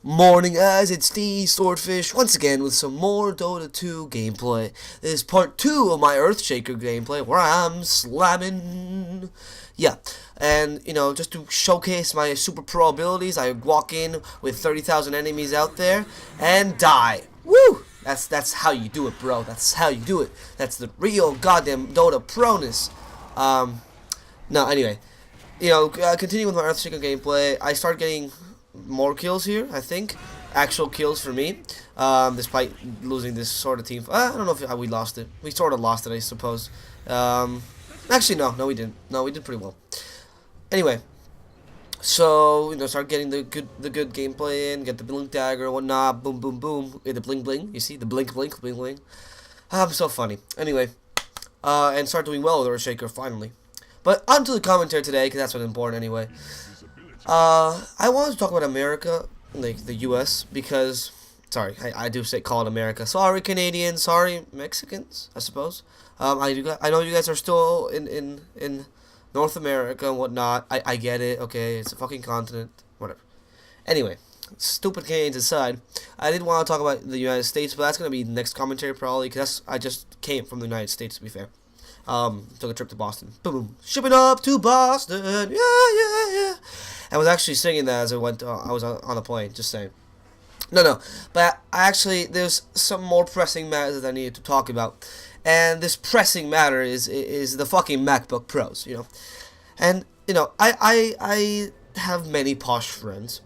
Morning guys, it's the Swordfish once again with some more Dota 2 gameplay. This is part 2 of my Earthshaker gameplay where I'm slamming. Yeah, and just to showcase my super pro abilities, I walk in with 30,000 enemies out there and die. Woo! That's how you do it, bro. That's how you do it. That's the real goddamn Dota proness. No, anyway, continuing with my Earthshaker gameplay, I start getting more kills here, I think. Actual kills for me, despite losing this sort of team. I don't know if we lost it. We sort of lost it, I suppose. Actually, no, we didn't. No, we did pretty well. Anyway, so start getting the good gameplay in. Get the blink dagger, whatnot. Boom, boom, boom. The bling, bling. You see the blink, blink, bling, bling. I'm so funny. Anyway, and start doing well with Earthshaker finally. But onto the commentary today, because that's what's important anyway. I wanted to talk about America, like the U.S., because, sorry, I do call it America. Sorry, Canadians. Sorry, Mexicans, I suppose. I know you guys are still in North America and whatnot. I get it. Okay, it's a fucking continent. Whatever. Anyway, stupid Canadians aside, I did want to talk about the United States, but that's gonna be the next commentary probably, because I just came from the United States, to be fair. Took a trip to Boston. Boom, boom. Shipping up to Boston. Yeah. I was actually singing that as I went. I was on the plane. Just saying. No. But there's some more pressing matters that I needed to talk about, and this pressing matter is the fucking MacBook Pros. And I have many posh friends,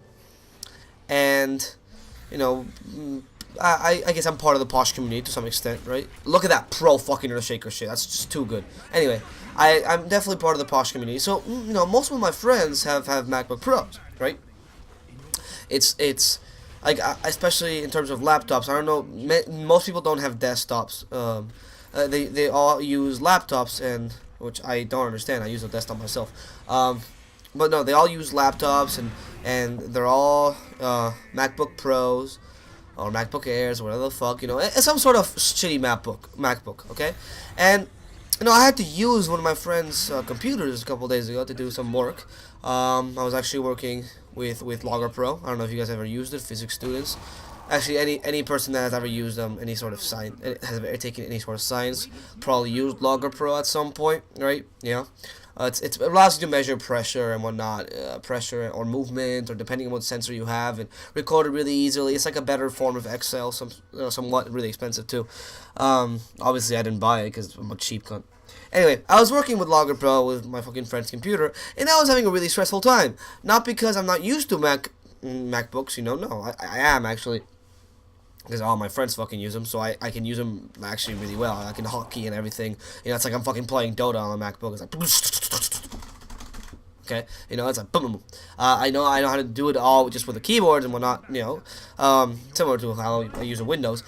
and I guess I'm part of the posh community to some extent, right? Look at that pro fucking Earthshaker shit. That's just too good. Anyway, I'm definitely part of the posh community. So, most of my friends have MacBook Pros, right? It's like, especially in terms of laptops. I don't know, most people don't have desktops. They all use laptops, and which I don't understand. I use a desktop myself. But no, they all use laptops, and they're all MacBook Pros or MacBook Airs or whatever the fuck, it's some sort of shitty MacBook, okay? And I had to use one of my friend's computers a couple days ago to do some work. I was actually working with Logger Pro. I don't know if you guys ever used it, physics students. Actually, any person that has ever used any sort of science, has ever taken any sort of science, probably used Logger Pro at some point, right? Yeah. It allows you to measure pressure and whatnot, pressure or movement, or depending on what sensor you have, and record it really easily. It's like a better form of Excel, somewhat really expensive too. Obviously I didn't buy it because I'm a cheap cunt. Anyway, I was working with Logger Pro with my fucking friend's computer, and I was having a really stressful time. Not because I'm not used to MacBooks, no, I am actually. Because all my friends fucking use them, so I can use them actually really well. I can hotkey and everything. It's like I'm fucking playing Dota on a MacBook. It's like, okay, it's like boom, boom, boom. I know how to do it all just with the keyboards and whatnot. Similar to how I use a Windows,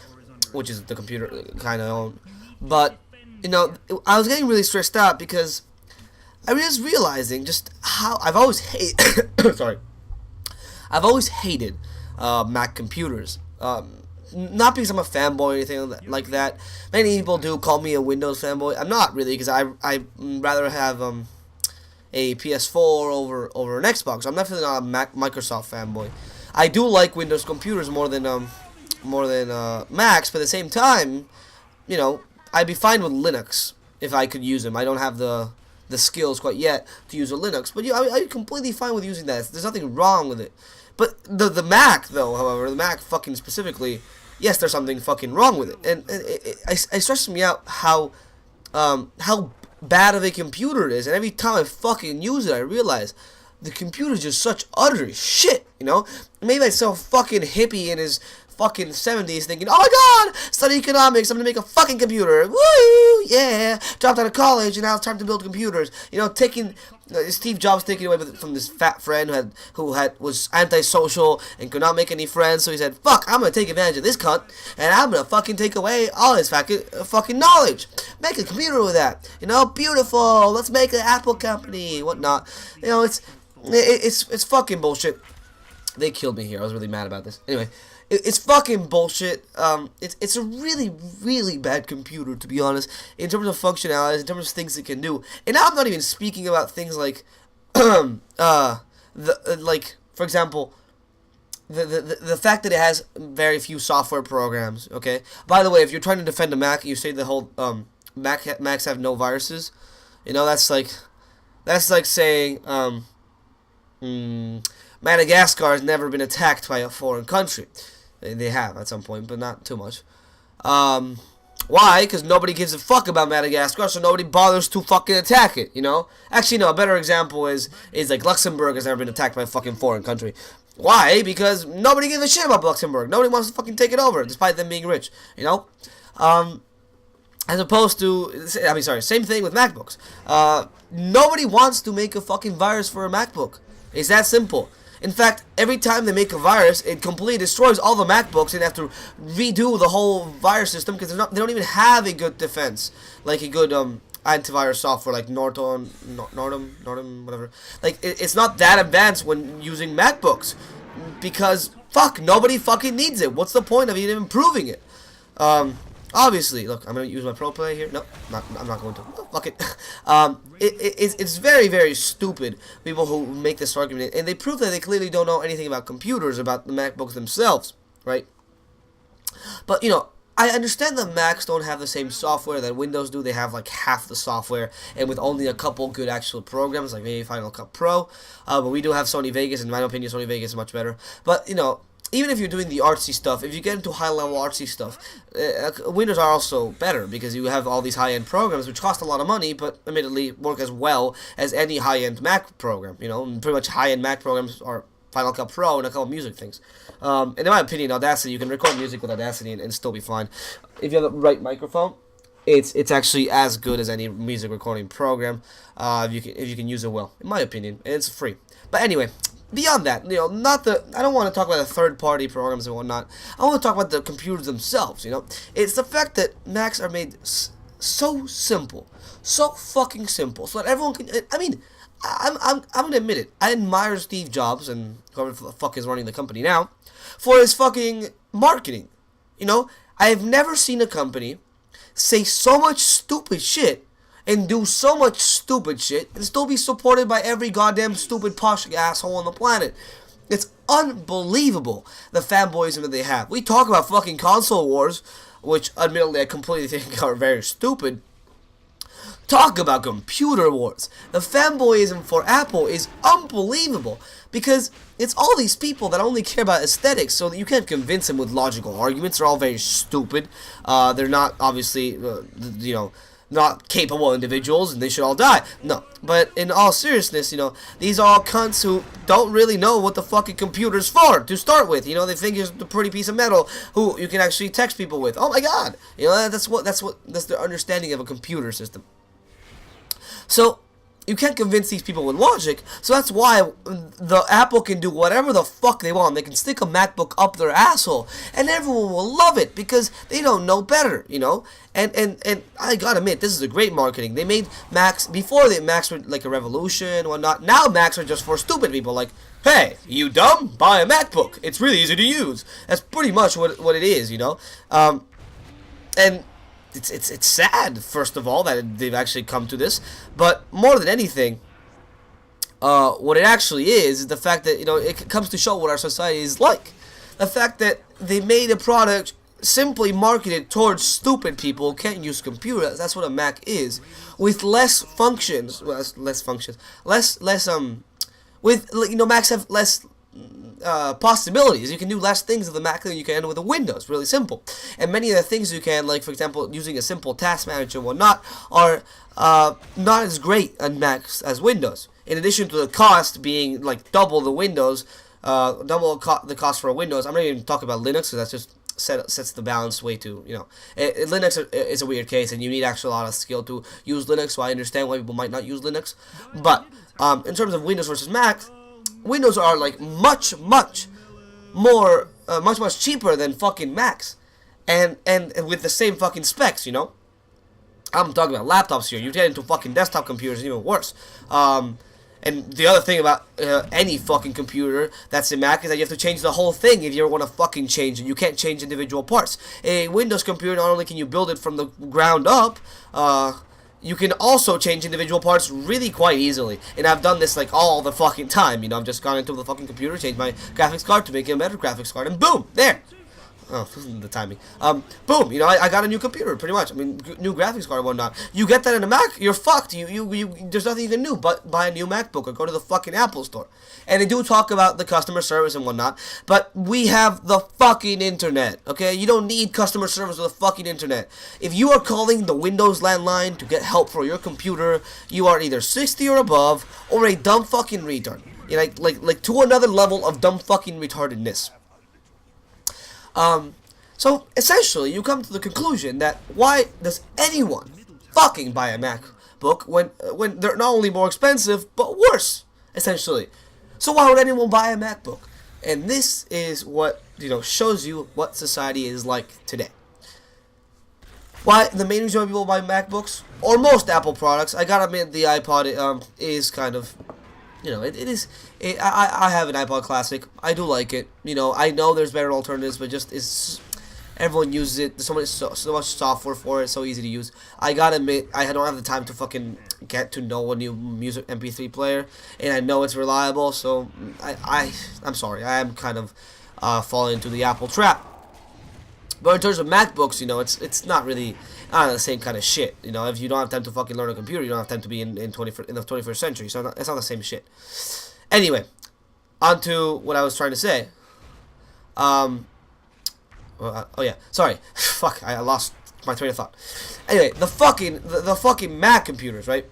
which is the computer kind of own. But I was getting really stressed out because I was realizing just how I've always hated Mac computers. Not because I'm a fanboy or anything like that. Many people do call me a Windows fanboy. I'm not really, because I rather have a PS4 over an Xbox. I'm definitely not a Microsoft fanboy. I do like Windows computers more than Macs, but at the same time, I'd be fine with Linux if I could use them. I don't have the skills quite yet to use a Linux, but I'm completely fine with using that. There's nothing wrong with it. But the Mac, though, however, the Mac fucking specifically, yes, there's something fucking wrong with it. And it stresses me out how bad of a computer it is. And every time I fucking use it, I realize the computer is just such utter shit, Maybe I so fucking hippie in his fucking 70s thinking, oh my god, study economics, I'm gonna make a fucking computer. Woo, yeah. Dropped out of college and now it's time to build computers. Taking Steve Jobs taking away from this fat friend who was antisocial and could not make any friends, so he said, fuck, I'm gonna take advantage of this cunt and I'm gonna fucking take away all his fucking knowledge. Make a computer with that. Beautiful. Let's make an Apple company, whatnot. It's fucking bullshit. They killed me here. I was really mad about this. Anyway, it's fucking bullshit. It's a really, really bad computer, to be honest, in terms of functionalities, in terms of things it can do. And I'm not even speaking about things like, like, for example, the fact that it has very few software programs. Okay. By the way, if you're trying to defend a Mac, you say the whole Macs have no viruses. You know, that's like saying Madagascar has never been attacked by a foreign country. They have at some point, but not too much. Why? Because nobody gives a fuck about Madagascar, so nobody bothers to fucking attack it, you know? Actually, no, a better example is like Luxembourg has never been attacked by a fucking foreign country. Why? Because nobody gives a shit about Luxembourg. Nobody wants to fucking take it over, despite them being rich, you know? As opposed to, same thing with MacBooks. Nobody wants to make a fucking virus for a MacBook. It's that simple. In fact, every time they make a virus, it completely destroys all the MacBooks, and they have to redo the whole virus system because they don't even have a good defense, like a good antivirus software like Norton, whatever. Like it's not that advanced when using MacBooks because fuck, nobody fucking needs it. What's the point of even improving it? Obviously, look, I'm going to use my pro play here. No, I'm not going to. Oh, fuck it. It's very, very stupid, people who make this argument. And they prove that they clearly don't know anything about computers, about the MacBooks themselves, right? But, you know, I understand that Macs don't have the same software that Windows do. They have, like, half the software, and with only a couple good actual programs, like maybe Final Cut Pro. But we do have Sony Vegas, and in my opinion, Sony Vegas is much better. But, you know, even if you're doing the artsy stuff, if you get into high-level artsy stuff, Windows are also better because you have all these high-end programs which cost a lot of money, but admittedly work as well as any high-end Mac program. You know, and pretty much high-end Mac programs are Final Cut Pro and a couple of music things. And in my opinion, Audacity, you can record music with Audacity and still be fine. If you have the right microphone, it's actually as good as any music recording program if you can use it well. In my opinion, and it's free. But anyway. Beyond that, you know, I don't want to talk about the third-party programs and whatnot. I want to talk about the computers themselves, you know. It's the fact that Macs are made so simple, so fucking simple, so that everyone can, I mean, I'm going to admit it. I admire Steve Jobs, and whoever the fuck is running the company now, for his fucking marketing. You know, I have never seen a company say so much stupid shit and do so much stupid shit and still be supported by every goddamn stupid posh asshole on the planet. It's unbelievable, the fanboyism that they have. We talk about fucking console wars, which admittedly I completely think are very stupid. Talk about computer wars. The fanboyism for Apple is unbelievable because it's all these people that only care about aesthetics, so that you can't convince them with logical arguments. They're all very stupid. They're not obviously, you know, not capable individuals, and they should all die. No, but in all seriousness, you know, these are all cunts who don't really know what the fucking computer's for to start with. You know, they think it's a pretty piece of metal who you can actually text people with. Oh my god, you know, that's their understanding of a computer system. So you can't convince these people with logic, so that's why the Apple can do whatever the fuck they want. They can stick a MacBook up their asshole, and everyone will love it because they don't know better, you know. And I gotta admit, this is a great marketing. They made Macs before. Macs were like a revolution and whatnot. Now Macs are just for stupid people. Like, hey, you dumb? Buy a MacBook. It's really easy to use. That's pretty much what it is, you know. And it's sad, first of all, that they've actually come to this. But more than anything, what it actually is the fact that, you know, it comes to show what our society is like. The fact that they made a product simply marketed towards stupid people who can't use computers. That's what a Mac is, with less functions. Well, with, you know, Macs have less possibilities. You can do less things with a Mac than you can with a Windows. Really simple. And many of the things you can, like for example, using a simple task manager and whatnot, are not as great on Macs as Windows. In addition to the cost being like double the Windows, the cost for a Windows. I'm not even talking about Linux because that's just sets the balance way too, you know. Linux is a weird case, and you need actually a lot of skill to use Linux, so I understand why people might not use Linux. But in terms of Windows versus Mac, Windows are like much cheaper than fucking Macs, and with the same fucking specs, you know. I'm talking about laptops here. You get into fucking desktop computers, and even worse. And the other thing about any fucking computer that's a Mac is that you have to change the whole thing if you want to fucking change it. You can't change individual parts. A Windows computer, not only can you build it from the ground up, you can also change individual parts really quite easily. And I've done this like all the fucking time. You know, I've just gone into the fucking computer, changed my graphics card to make it a better graphics card, and boom, there. Oh, the timing. Boom, you know, I got a new computer, pretty much. I mean, new graphics card and whatnot. You get that in a Mac, you're fucked. There's nothing you can do but buy a new MacBook or go to the fucking Apple store. And they do talk about the customer service and whatnot, but we have the fucking internet, okay? You don't need customer service with the fucking internet. If you are calling the Windows landline to get help for your computer, you are either 60 or above, or a dumb fucking retard. You know, like to another level of dumb fucking retardedness. So essentially, you come to the conclusion that why does anyone fucking buy a MacBook when they're not only more expensive but worse, essentially? So why would anyone buy a MacBook? And this is what, you know, shows you what society is like today. Why the main reason why people buy MacBooks or most Apple products, I gotta admit the iPod is kind of, you know, I have an iPod Classic. I do like it. You know, I know there's better alternatives, but just everyone uses it. There's so much software for it. It's so easy to use. I gotta admit, I don't have the time to fucking get to know a new music MP3 player, and I know it's reliable. So I'm sorry. I am kind of falling into the Apple trap. But in terms of MacBooks, you know, it's not really the same kind of shit. You know, if you don't have time to fucking learn a computer, you don't have time to be in the 21st century. So it's not the same shit. Anyway, on to what I was trying to say. Oh yeah, sorry. Fuck, I lost my train of thought. Anyway, the fucking Mac computers, right?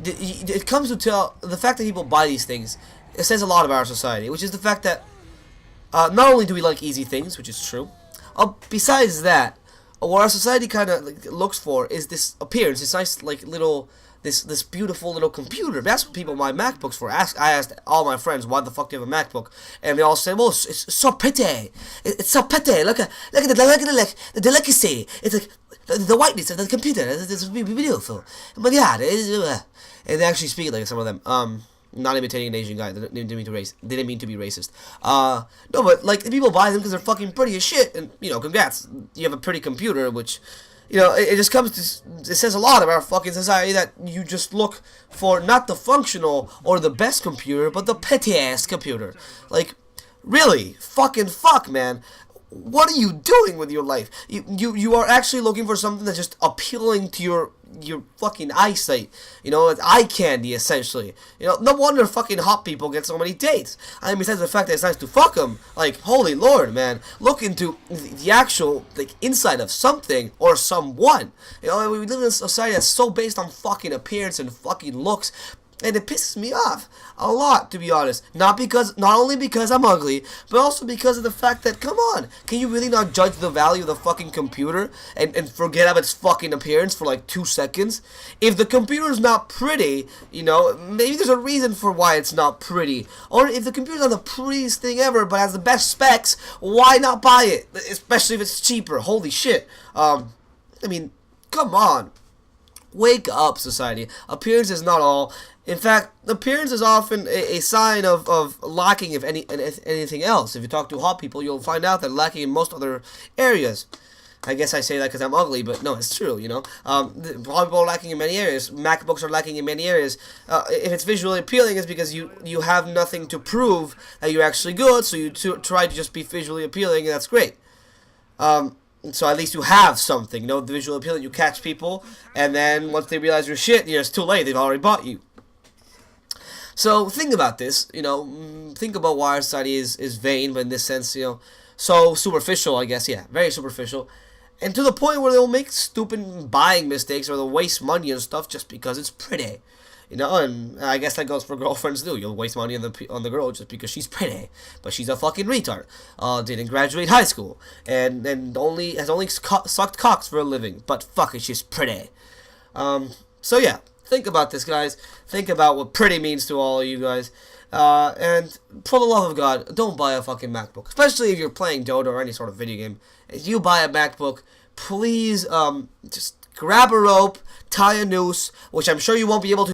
It comes to tell the fact that people buy these things. It says a lot about our society, which is the fact that not only do we like easy things, which is true. Besides that, what our society kind of looks for is this appearance, this nice this beautiful little computer. That's what people buy MacBooks for. I asked all my friends, why the fuck do you have a MacBook? And they all said, well, it's so pretty. It's so pretty. Look at the delicacy. It's like the whiteness of the computer. It's beautiful. But yeah, and they actually speak like some of them. Not imitating an Asian guy. They didn't mean to be racist. No, but like the people buy them because they're fucking pretty as shit. And you know, congrats, you have a pretty computer, which, you know, it just comes to, it says a lot about our fucking society that you just look for not the functional or the best computer, but the petty-ass computer. Like, really, fuck, man. What are you doing with your life? You are actually looking for something that's just appealing to your fucking eyesight. You know, it's eye candy, essentially. You know, no wonder fucking hot people get so many dates. I mean, besides the fact that it's nice to fuck them, like, holy lord, man. Look into the actual, like, inside of something or someone. You know, we live in a society that's so based on fucking appearance and fucking looks. And it pisses me off a lot, to be honest. Not only because I'm ugly, but also because of the fact that, come on, can you really not judge the value of the fucking computer and forget about its fucking appearance for like 2 seconds? If the computer's not pretty, you know, maybe there's a reason for why it's not pretty. Or if the computer's not the prettiest thing ever, but has the best specs, why not buy it? Especially if it's cheaper. Holy shit. I mean, come on. Wake up, society. Appearance is not all. In fact, appearance is often a sign of lacking of anything else. If you talk to hot people, you'll find out that lacking in most other areas. I guess I say that because I'm ugly, but no, it's true, you know. Hot people are lacking in many areas. MacBooks are lacking in many areas. If it's visually appealing, it's because you have nothing to prove that you're actually good, so you try to just be visually appealing, and that's great. So at least you have something, you know, the visual appeal, you catch people, and then once they realize you're shit, you know, it's too late, they've already bought you. So think about this, you know, think about why our society is vain, but in this sense, you know, so superficial, I guess, yeah, very superficial, and to the point where they'll make stupid buying mistakes or they'll waste money and stuff just because it's pretty. You know, and I guess that goes for girlfriends too. You'll waste money on the girl just because she's pretty, but she's a fucking retard. Didn't graduate high school, and has only sucked cocks for a living. But fuck it, she's pretty. So yeah, think about this, guys. Think about what pretty means to all of you guys. And for the love of God, don't buy a fucking MacBook, especially if you're playing Dota or any sort of video game. If you buy a MacBook, please just grab a rope, tie a noose, which I'm sure you won't be able to